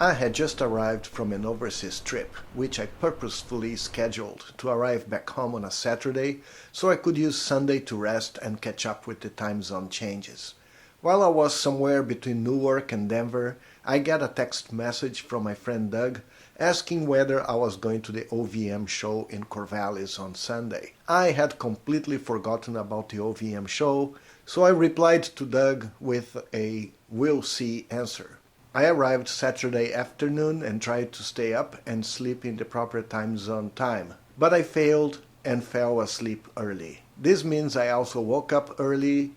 I had just arrived from an overseas trip, which I purposefully scheduled to arrive back home on a Saturday so I could use Sunday to rest and catch up with the time zone changes. While I was somewhere between Newark and Denver, I got a text message from my friend Doug asking whether I was going to the OVM show in Corvallis on Sunday. I had completely forgotten about the OVM show, so I replied to Doug with a "we'll see" answer. I arrived Saturday afternoon and tried to stay up and sleep in the proper time zone time, but I failed and fell asleep early. This means I also woke up early,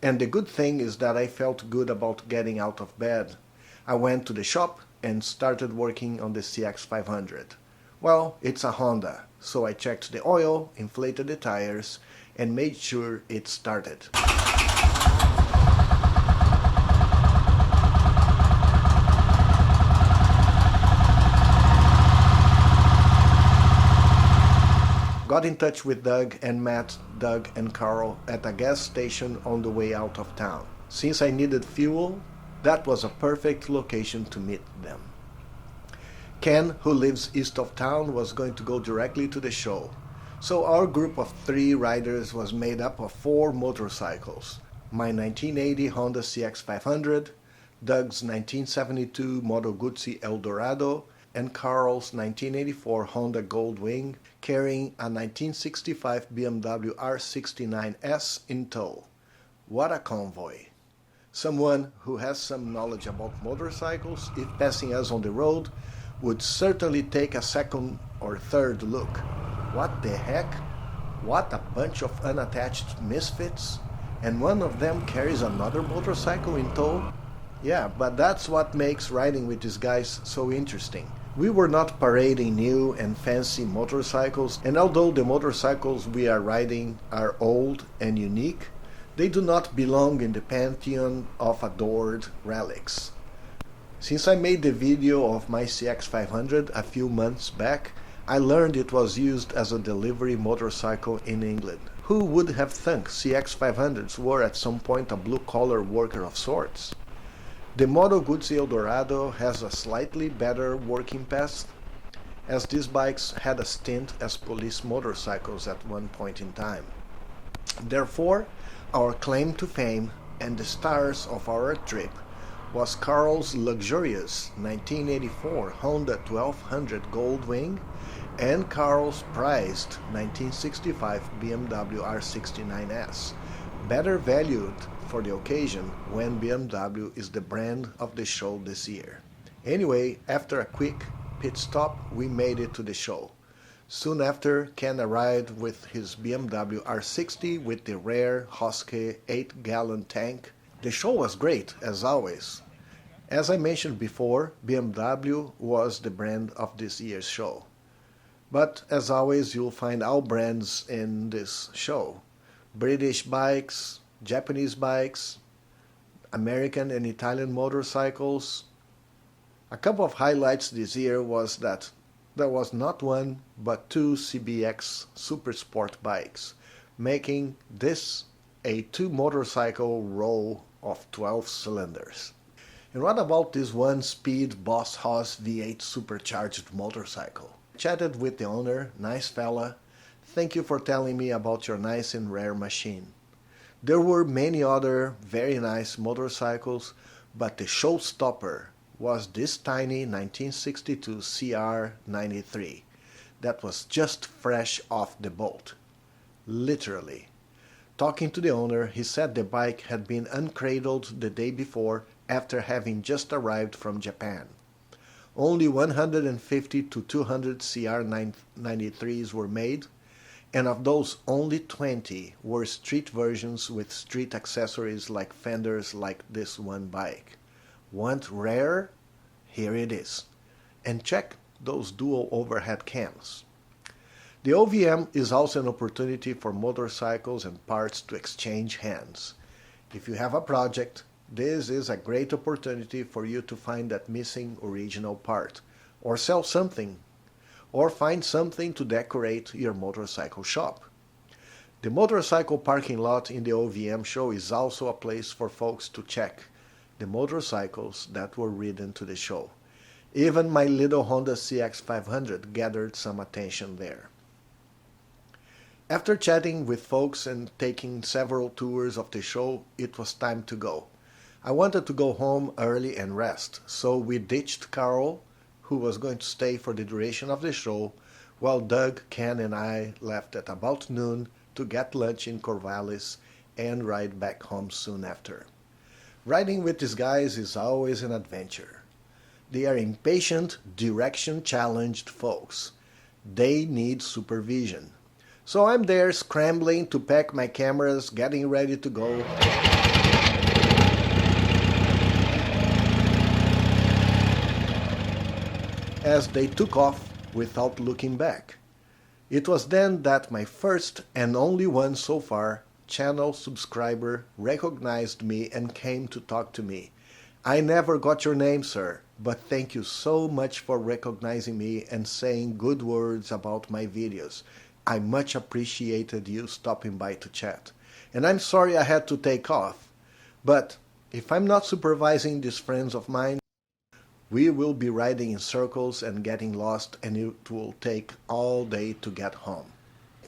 and the good thing is that I felt good about getting out of bed. I went to the shop and started working on the CX500. Well, it's a Honda, so I checked the oil, inflated the tires, and made sure it started. Got in touch with Doug and met Doug and Carl at a gas station on the way out of town. Since I needed fuel, that was a perfect location to meet them. Ken, who lives east of town, was going to go directly to the show. So our group of 3 riders was made up of 4 motorcycles. My 1980 Honda CX500, Doug's 1972 Moto Guzzi Eldorado, and Carl's 1984 Honda Goldwing, carrying a 1965 BMW R69S in tow. What a convoy! Someone who has some knowledge about motorcycles, if passing us on the road, would certainly take a second or third look. What the heck? What a bunch of unattached misfits! And one of them carries another motorcycle in tow? Yeah, but that's what makes riding with these guys so interesting. We were not parading new and fancy motorcycles, and although the motorcycles we are riding are old and unique, they do not belong in the pantheon of adored relics. Since I made the video of my CX500 a few months back, I learned it was used as a delivery motorcycle in England. Who would have thunk CX500s were at some point a blue-collar worker of sorts? The Moto Guzzi Eldorado has a slightly better working past, as these bikes had a stint as police motorcycles at one point in time. Therefore, our claim to fame and the stars of our trip was Carl's luxurious 1984 Honda 1200 Goldwing and Carl's prized 1965 BMW R69S, better valued for the occasion when BMW is the brand of the show this year. Anyway, after a quick pit stop, we made it to the show. Soon after, Ken arrived with his BMW R60 with the rare Husky 8-gallon tank. The show was great, as always. As I mentioned before, BMW was the brand of this year's show. But as always, you'll find all brands in this show. British bikes, Japanese bikes, American and Italian motorcycles. A couple of highlights this year was that there was not one but 2 CBX Super Sport bikes, making this a 2-motorcycle row of 12 cylinders. And what about this one-speed Boss Hoss V8 supercharged motorcycle? Chatted with the owner, nice fella. Thank you for telling me about your nice and rare machine. There were many other very nice motorcycles, but the showstopper was this tiny 1962 CR93 that was just fresh off the boat. Literally. Talking to the owner, he said the bike had been uncradled the day before after having just arrived from Japan. Only 150 to 200 CR93s were made, and of those only 20 were street versions with street accessories like fenders like this one bike. Want rare? Here it is. And check those dual overhead cams. The OVM is also an opportunity for motorcycles and parts to exchange hands. If you have a project, this is a great opportunity for you to find that missing original part, or sell something, or find something to decorate your motorcycle shop. The motorcycle parking lot in the OVM show is also a place for folks to check the motorcycles that were ridden to the show. Even my little Honda CX500 gathered some attention there. After chatting with folks and taking several tours of the show, it was time to go. I wanted to go home early and rest, so we ditched Carl, who was going to stay for the duration of the show, while Doug, Ken, and I left at about noon to get lunch in Corvallis and ride back home soon after. Riding with these guys is always an adventure. They are impatient, direction-challenged folks. They need supervision. So I'm there scrambling to pack my cameras, getting ready to go. As they took off without looking back. It was then that my first and only one so far channel subscriber recognized me and came to talk to me. I never got your name, sir, but thank you so much for recognizing me and saying good words about my videos. I much appreciated you stopping by to chat. And I'm sorry I had to take off, but if I'm not supervising these friends of mine, we will be riding in circles and getting lost, and it will take all day to get home.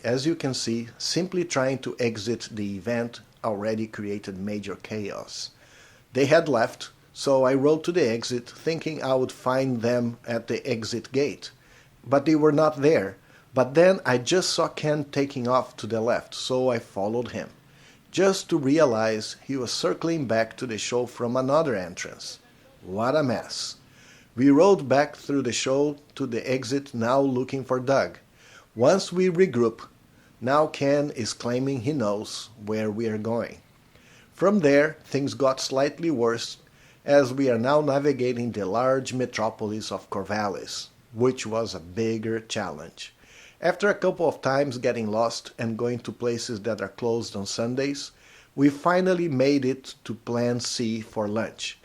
As you can see, simply trying to exit the event already created major chaos. They had left, so I rode to the exit thinking I would find them at the exit gate. But they were not there. But then I just saw Ken taking off to the left, so I followed him, just to realize he was circling back to the show from another entrance. What a mess. We rode back through the show to the exit, now looking for Doug. Once we regroup, now Ken is claiming he knows where we are going. From there, things got slightly worse as we are now navigating the large metropolis of Corvallis, which was a bigger challenge. After a couple of times getting lost and going to places that are closed on Sundays, we finally made it to Plan C for lunch.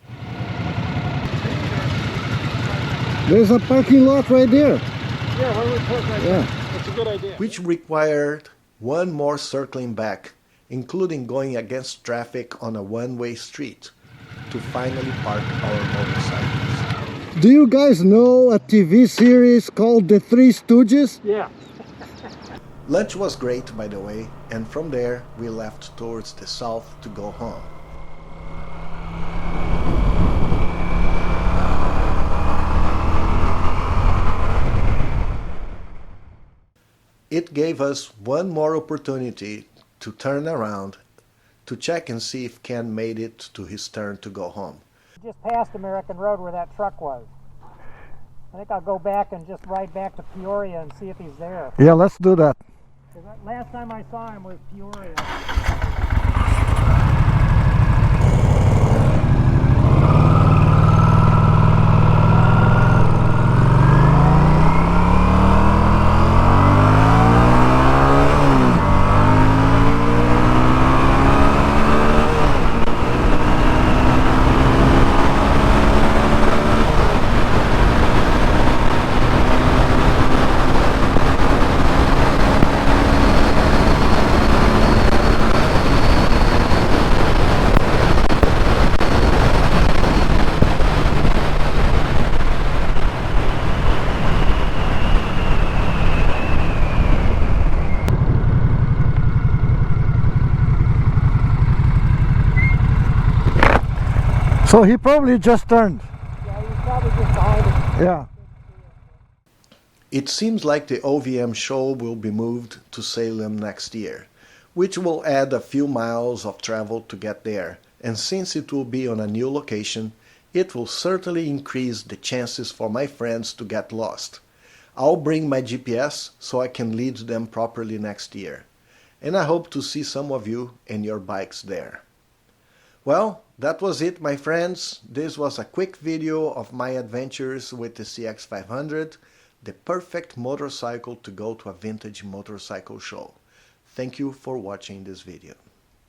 There's a parking lot right there. Yeah, why don't we park right there? That's a good idea. Which required one more circling back, including going against traffic on a one-way street, to finally park our motorcycles. Do you guys know a TV series called The Three Stooges? Yeah. Lunch was great, by the way, and from there we left towards the south to go home. It gave us one more opportunity to turn around to check and see if Ken made it to his turn to go home. Just past American Road where that truck was. I think I'll go back and just ride back to Peoria and see if he's there. Yeah, let's do that. 'Cause last time I saw him was Peoria. So he probably just turned. Yeah, he's probably just behind us. Yeah. It seems like the OVM show will be moved to Salem next year, which will add a few miles of travel to get there, and since it will be on a new location, it will certainly increase the chances for my friends to get lost. I'll bring my GPS so I can lead them properly next year, and I hope to see some of you and your bikes there. Well, that was it, my friends. This was a quick video of my adventures with the CX500, the perfect motorcycle to go to a vintage motorcycle show. Thank you for watching this video.